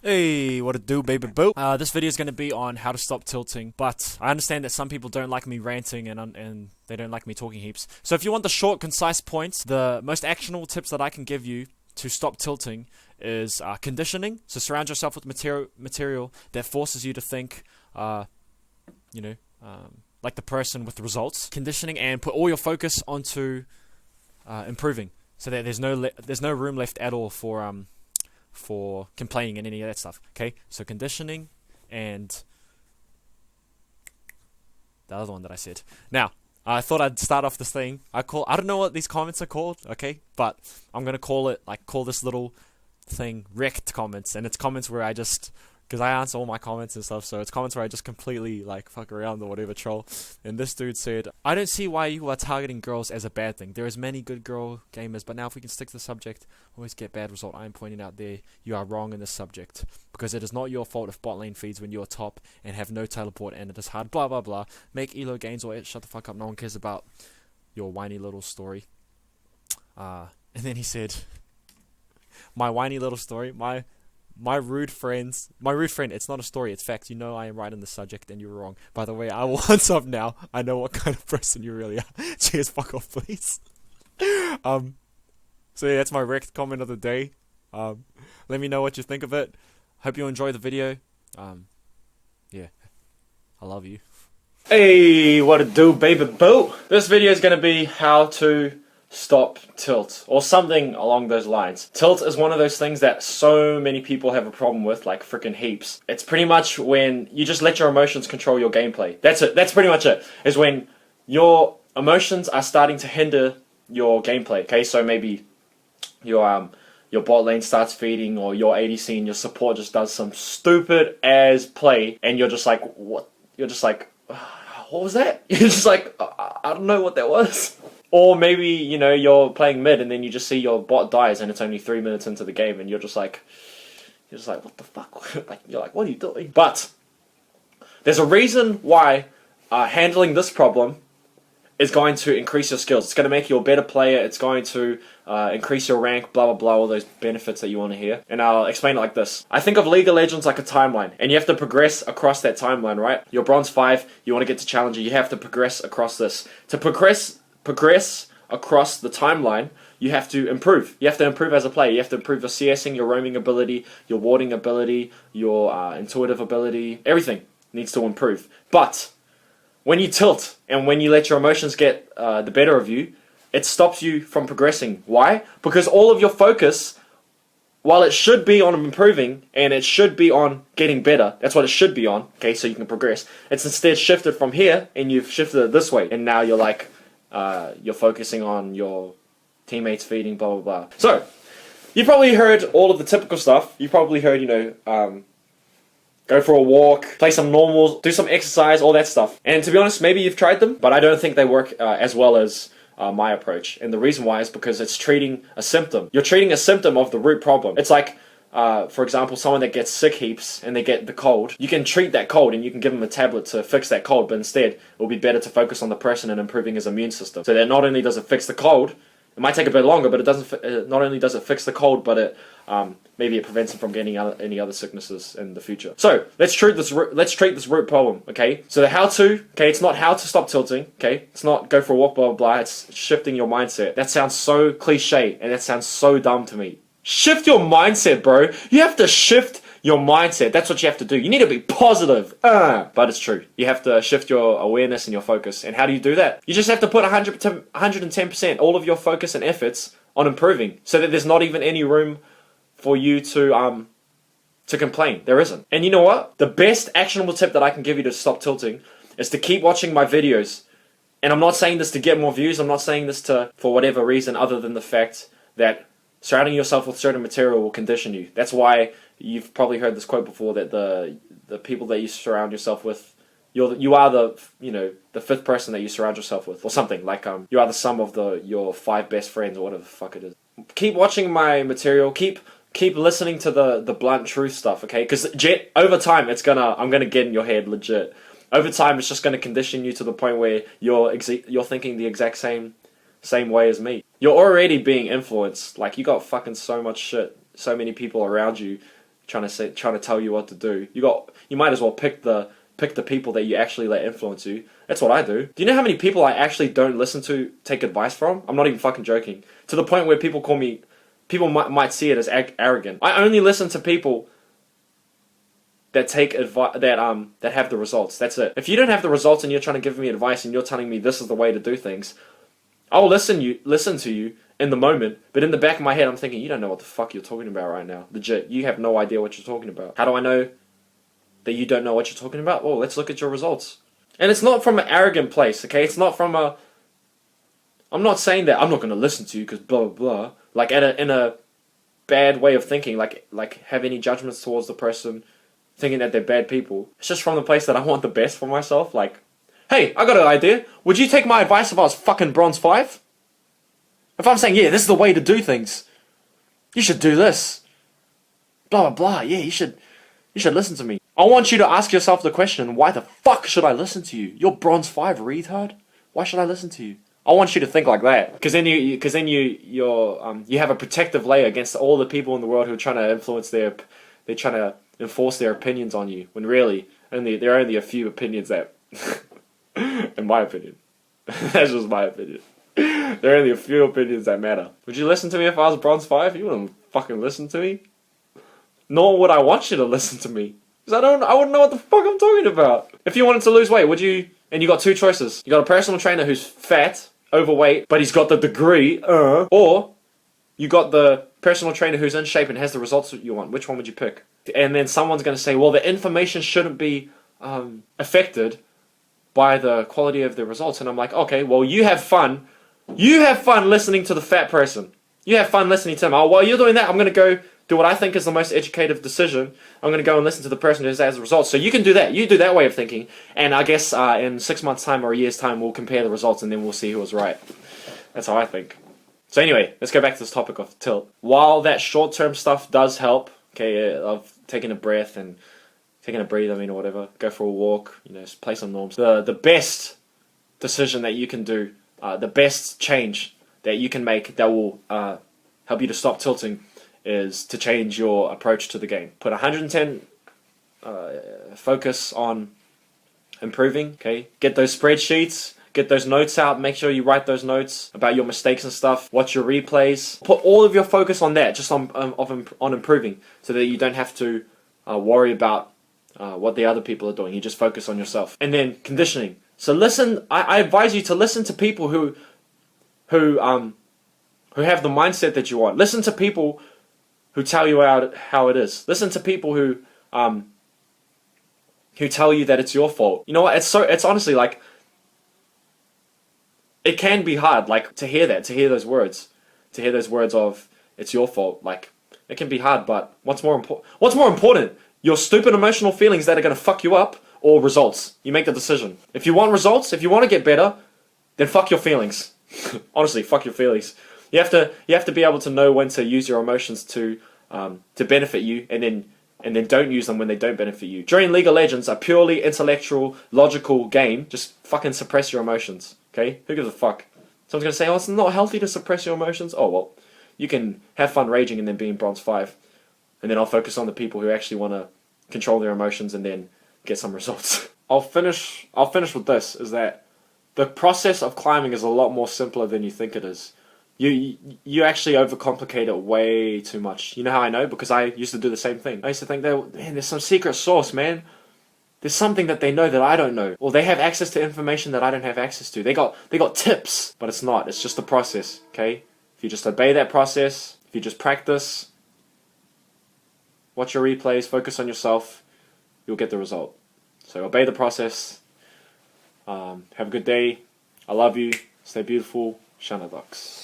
Hey, what it do, baby boo? This video is going to be on how to stop tilting, but I understand that some people don't like me ranting and they don't like me talking heaps. So if you want the short, concise points, the most actionable tips that I can give you to stop tilting is conditioning. So surround yourself with material that forces you to think, you know, like the person with the results. Conditioning, and put all your focus onto improving, so that there's no room left at all for complaining and any of that stuff. Okay, so conditioning and the other one that I said. Now, I thought I'd start off this thing. I don't know what these comments are called, okay, but I'm gonna call this little thing wrecked comments, and it's comments where because I answer all my comments and stuff, so it's comments where I just completely fuck around or whatever, troll. And this dude said, "I don't see why you are targeting girls as a bad thing. There is many good girl gamers, but now if we can stick to the subject, always get bad result. I am pointing out there you are wrong in this subject, because it is not your fault if bot lane feeds when you are top and have no teleport and it is hard, blah blah blah. Make elo gains or shut the fuck up, no one cares about your whiny little story." And then he said, "My whiny little story, my rude friend, it's not a story, it's fact. You know I am right on the subject and you're wrong. By the way, I will answer up now. I know what kind of person you really are. Cheers, fuck off, please." So yeah, that's my wrecked comment of the day. Let me know what you think of it. Hope you enjoy the video. Yeah, I love you. Hey, what it do, baby boo? This video is going to be how to stop tilt, or something along those lines. Tilt is one of those things that so many people have a problem with, like freaking heaps. It's pretty much when you just let your emotions control your gameplay. That's it. That's pretty much it. Is when your emotions are starting to hinder your gameplay. Okay, so maybe your bot lane starts feeding, or your ADC and your support just does some stupid ass play, and you're just like, what? You're just like, what was that? You're just like, I don't know what that was. Or maybe, you're playing mid and then you just see your bot dies and it's only 3 minutes into the game and you're just like, what the fuck? You're like, what are you doing? But there's a reason why handling this problem is going to increase your skills. It's going to make you a better player. It's going to increase your rank, blah, blah, blah, all those benefits that you want to hear. And I'll explain it like this. I think of League of Legends like a timeline, and you have to progress across that timeline, right? You're Bronze 5, you want to get to Challenger, you have to progress across this. To progress across the timeline, you have to improve. You have to improve as a player. You have to improve your CSing, your roaming ability, your warding ability, your intuitive ability. Everything needs to improve. But when you tilt and when you let your emotions get the better of you, it stops you from progressing. Why? Because all of your focus, while it should be on improving and it should be on getting better, that's what it should be on, okay, so you can progress. It's instead shifted from here and you've shifted it this way, and now you're like, you're focusing on your teammates feeding, blah blah blah. So you probably heard all of the typical stuff. You probably heard, go for a walk, play some normals, do some exercise, all that stuff. And to be honest, maybe you've tried them, but I don't think they work as well as my approach. And the reason why is because it's treating a symptom. You're treating a symptom of the root problem. It's like, for example, someone that gets sick heaps and they get the cold. You can treat that cold and you can give them a tablet to fix that cold, but instead it will be better to focus on the person and improving his immune system. So that not only does it fix the cold, it might take a bit longer, but it doesn't. Not only does it fix the cold, but it maybe it prevents him from getting any other sicknesses in the future. So let's treat this root problem. Okay. So the how-to. Okay, it's not how to stop tilting. Okay, it's not go for a walk, blah blah blah. It's shifting your mindset. That sounds so cliche and that sounds so dumb to me. Shift your mindset, bro. You have to shift your mindset. That's what you have to do. You need to be positive. But it's true. You have to shift your awareness and your focus. And how do you do that? You just have to put 110% all of your focus and efforts on improving, so that there's not even any room for you to complain. There isn't. And you know what? The best actionable tip that I can give you to stop tilting is to keep watching my videos. And I'm not saying this to get more views. I'm not saying this for whatever reason other than the fact that surrounding yourself with certain material will condition you. That's why you've probably heard this quote before, that the people that you surround yourself with, you are the fifth person that you surround yourself with, or something like you are the sum of your 5 best friends, or whatever the fuck it is. Keep watching my material. Keep listening to the blunt truth stuff, okay? Because over time I'm gonna get in your head, legit. Over time, it's just gonna condition you to the point where you're thinking the exact same way as me. You're already being influenced. Like, you got fucking so much shit, so many people around you trying to tell you what to do. You might as well pick the people that you actually let influence you. That's what I do. Do you know how many people I actually don't listen to, take advice from? I'm not even fucking joking. To the point where people might see it as arrogant. I only listen to people that take advice, that have the results. That's it. If you don't have the results and you're trying to give me advice and you're telling me this is the way to do things, I'll listen to you in the moment, but in the back of my head I'm thinking, you don't know what the fuck you're talking about right now. Legit, you have no idea what you're talking about. How do I know that you don't know what you're talking about? Well, let's look at your results. And it's not from an arrogant place, okay? It's not from a... I'm not saying that I'm not going to listen to you because blah, blah, blah. Like, in a bad way of thinking, like have any judgments towards the person, thinking that they're bad people. It's just from the place that I want the best for myself. Like, hey, I got an idea. Would you take my advice if I was fucking bronze 5? If I'm saying, yeah, this is the way to do things, you should do this. Blah, blah, blah. Yeah, you should listen to me. I want you to ask yourself the question, why the fuck should I listen to you? You're bronze 5, retard. Why should I listen to you? I want you to think like that, because then you have a protective layer against all the people in the world who are trying to they're trying to enforce their opinions on you, when really there are only a few opinions that, in my opinion, that's just my opinion. There are only a few opinions that matter. Would you listen to me if I was bronze 5? You wouldn't fucking listen to me. Nor would I want you to listen to me, because I wouldn't know what the fuck I'm talking about. If you wanted to lose weight, would you? And you got two choices. You got a personal trainer who's fat, overweight, but he's got the degree, or you got the personal trainer who's in shape and has the results that you want. Which one would you pick? And then someone's going to say, well, the information shouldn't be affected by the quality of the results. And I'm like, okay, well, you have fun. You have fun listening to the fat person. You have fun listening to him. Oh, while you're doing that, I'm going to go do what I think is the most educative decision. I'm going to go and listen to the person who has the results. So you can do that. You do that way of thinking. And I guess in 6 months' time or a year's time, we'll compare the results and then we'll see who was right. That's how I think. So anyway, let's go back to this topic of tilt. While that short-term stuff does help, okay, of taking a breath and taking a breathe, or whatever, go for a walk, play some norms. The best decision that you can do, the best change that you can make that will help you to stop tilting is to change your approach to the game. Put 110 focus on improving, okay? Get those spreadsheets, get those notes out, make sure you write those notes about your mistakes and stuff, watch your replays. Put all of your focus on that, just on improving, so that you don't have to worry about what the other people are doing. You just focus on yourself. And then conditioning. So listen, I advise you to listen to people who have the mindset that you want. Listen to people who tell you how it is. Listen to people who tell you that it's your fault. You know what? It's honestly like, it can be hard, like, to hear those words of it's your fault. Like, it can be hard, but what's more important? Your stupid emotional feelings that are going to fuck you up, or results? You make the decision. If you want results, if you want to get better, then fuck your feelings. Honestly, fuck your feelings. You have to be able to know when to use your emotions to benefit you, and then don't use them when they don't benefit you. During League of Legends, a purely intellectual, logical game, just fucking suppress your emotions. Okay? Who gives a fuck? Someone's gonna say, oh, it's not healthy to suppress your emotions. Oh well, you can have fun raging and then being bronze 5, and then I'll focus on the people who actually want to control their emotions and then get some results. I'll finish with this: is that the process of climbing is a lot more simpler than you think it is. You actually overcomplicate it way too much. You know how I know? Because I used to do the same thing. I used to think, man, there's some secret sauce, man. There's something that they know that I don't know. Or they have access to information that I don't have access to. They got tips, but it's not. It's just the process, okay? If you just obey that process, if you just practice, watch your replays, focus on yourself, you'll get the result. So obey the process. Have a good day. I love you. Stay beautiful. Shana Ducks.